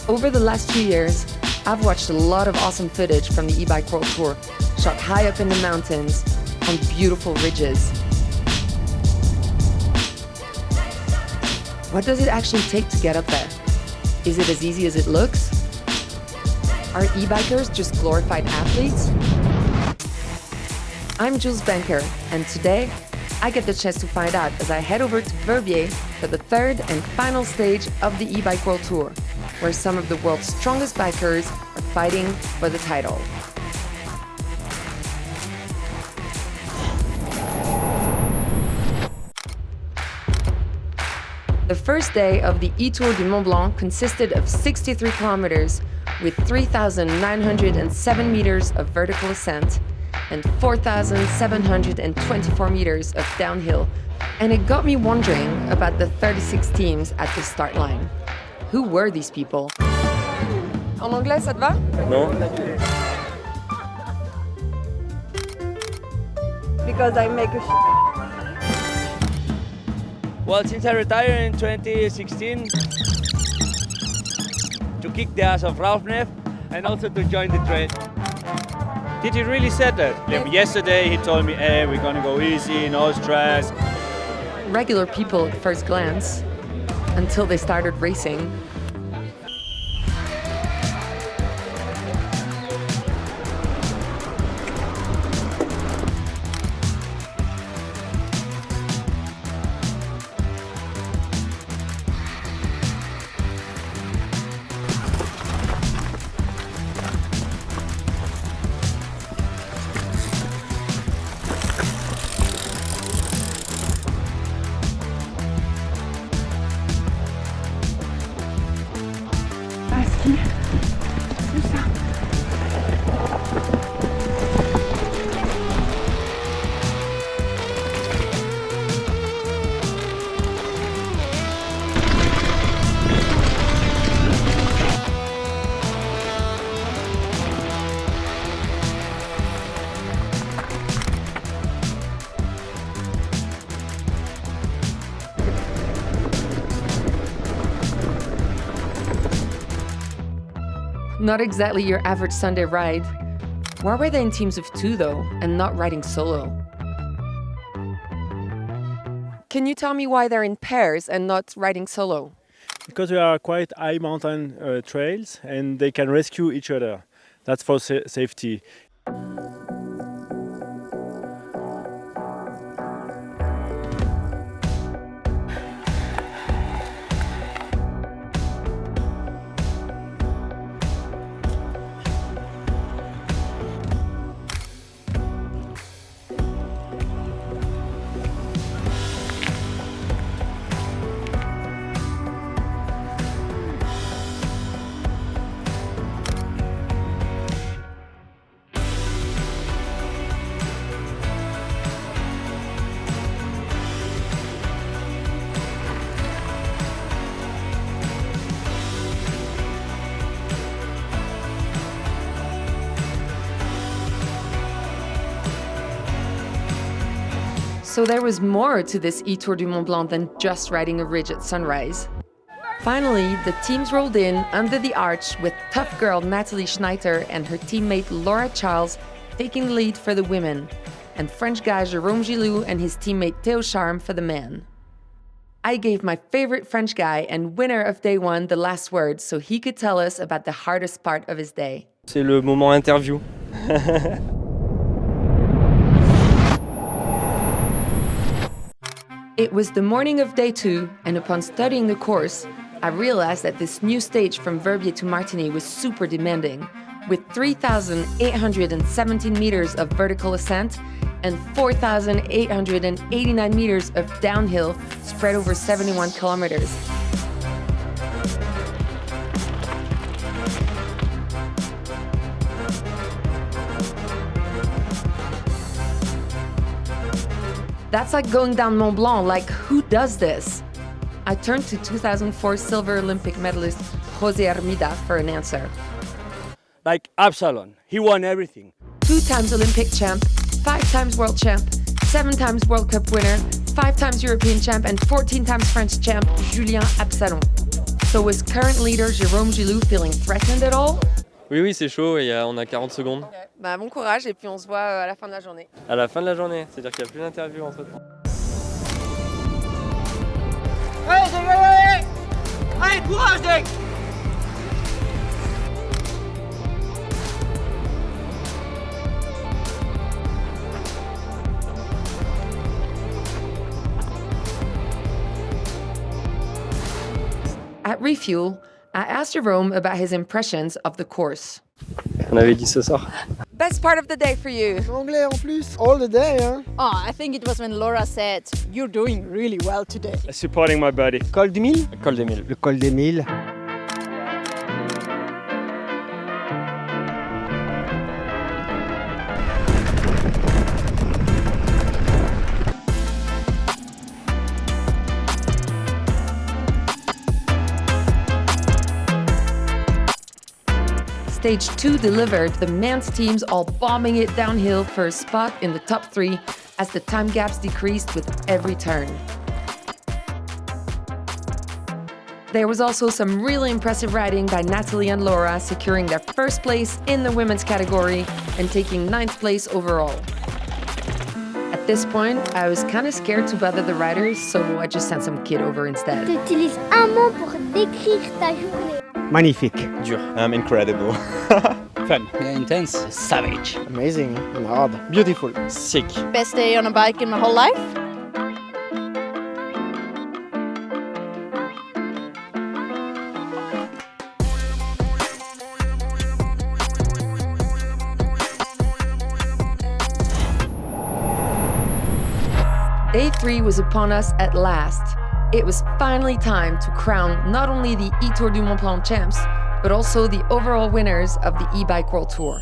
Over the last few years, I've watched a lot of awesome footage from the e-bike world tour, shot high up in the mountains, on beautiful ridges. What does it actually take to get up there? Is it as easy as it looks? Are e-bikers just glorified athletes? I'm Jules Banker, and today I get the chance to find out as I head over to Verbier for the third and final stage of the e-bike world tour, where some of the world's strongest bikers are fighting for the title. The first day of the E-Tour du Mont-Blanc consisted of 63 kilometers with 3,907 meters of vertical ascent and 4,724 meters of downhill. And it got me wondering about the 36 teams at the start line. Who were these people? En anglais, ça te va? No. Because I make a Well, since I retired in 2016, to kick the ass of Frenchmen and also to join the trade. Did he really say that? Yeah, yesterday he told me, hey, we're gonna go easy, no stress. Regular people at first glance, until they started racing. Not exactly your average Sunday ride. Why were they in teams of two, though, and not riding solo? Can you tell me why they're in pairs and not riding solo? Because we are quite high mountain trails and they can rescue each other. That's for safety. So there was more to this E-Tour du Mont-Blanc than just riding a ridge at sunrise. Finally, the teams rolled in under the arch with tough girl Nathalie Schneitter and her teammate Laura Charles taking the lead for the women, and French guy Jérôme Gilloux and his teammate Théo for the men. I gave my favorite French guy and winner of day one the last word so he could tell us about the hardest part of his day. C'est le moment interview. It was the morning of day two, and upon studying the course, I realized that this new stage from Verbier to Martigny was super demanding, with 3,817 meters of vertical ascent and 4,889 meters of downhill spread over 71 kilometers. That's like going down Mont Blanc, like who does this? I turned to 2004 silver Olympic medalist José Armida for an answer. Like Absalon, he won everything. 2 times Olympic champ, 5 times world champ, 7 times World Cup winner, 5 times European champ, and 14 times French champ, Julien Absalon. So is current leader Jérôme Gilloux feeling threatened at all? Oui, c'est chaud et on a 40 secondes. Okay. Bah, bon courage et puis on se voit à la fin de la journée. À la fin de la journée, c'est-à-dire qu'il n'y a plus d'interview entre temps. Allez, courage, Dick! At refuel, I asked Jérôme about his impressions of the course. On avait dit ce soir. Best part of the day for you? Anglais en plus, all the day, hein? Oh, I think it was when Laura said, "You're doing really well today." Supporting my buddy. Col du Mille? Col des Milles. Le col des Milles. Stage 2 delivered, the men's teams all bombing it downhill for a spot in the top 3 as the time gaps decreased with every turn. There was also some really impressive riding by Nathalie and Laura, securing their first place in the women's category and taking 9th place overall. At this point, I was kind of scared to bother the riders, so I just sent some kid over instead. Tu utilises un mot pour décrire ta journée. Magnifique. Dur. Incredible. Fun. Intense. Savage. Amazing and hard. Beautiful. Sick. Best day on a bike in my whole life. Day 3 was upon us at last. It was finally time to crown not only the E-Tour du Mont-Blanc champs, but also the overall winners of the e-bike world tour.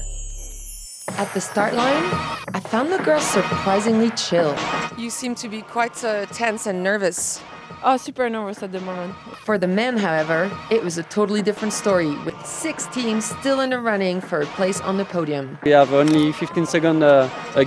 At the start line, I found the girls surprisingly chill. You seem to be quite tense and nervous. Oh, super nervous at the moment. For the men, however, it was a totally different story, with 6 teams still in the running for a place on the podium. We have only 15 seconds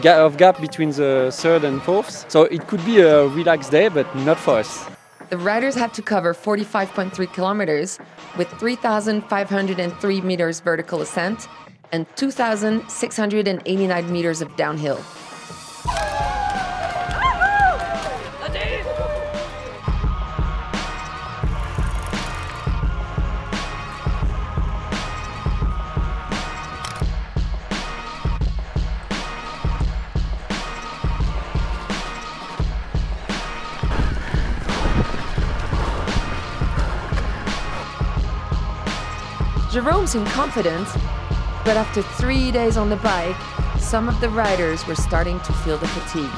gap between the third and fourth, so it could be a relaxed day, but not for us. The riders had to cover 45.3 kilometers with 3,503 meters vertical ascent and 2,689 meters of downhill. Jérôme seemed confident, but after 3 days on the bike, some of the riders were starting to feel the fatigue.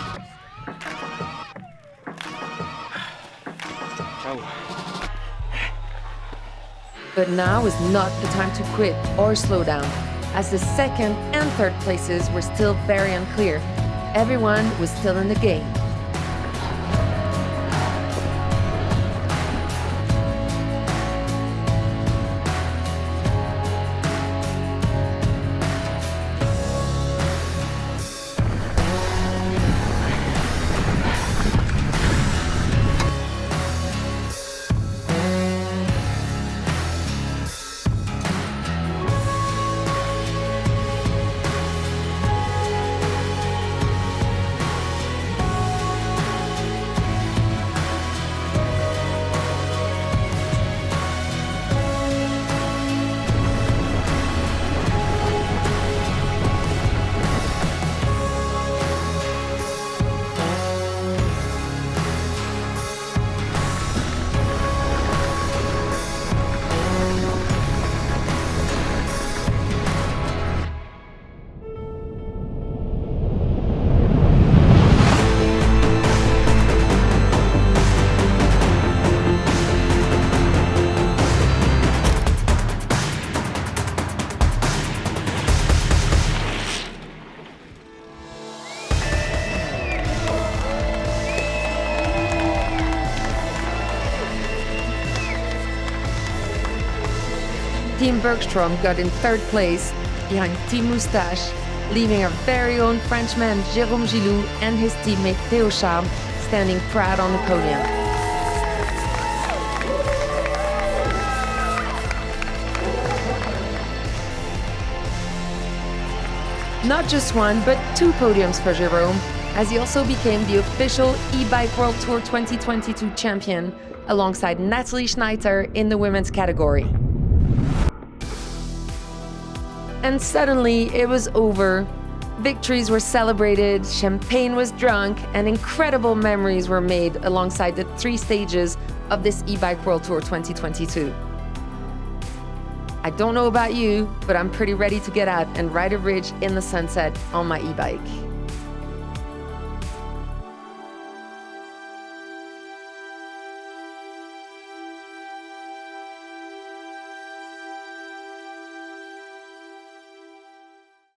But now was not the time to quit or slow down, as the second and third places were still very unclear. Everyone was still in the game. Team Bergstrom got in 3rd place behind Team Moustache, leaving our very own Frenchman Jérôme Gilloux and his teammate Théo standing proud on the podium. Not just one, but 2 podiums for Jérôme, as he also became the official e-bike World Tour 2022 champion, alongside Nathalie Schneitter in the women's category. And suddenly, it was over. Victories were celebrated, champagne was drunk, and incredible memories were made alongside the 3 stages of this e-bike World Tour 2022. I don't know about you, but I'm pretty ready to get out and ride a ridge in the sunset on my e-bike.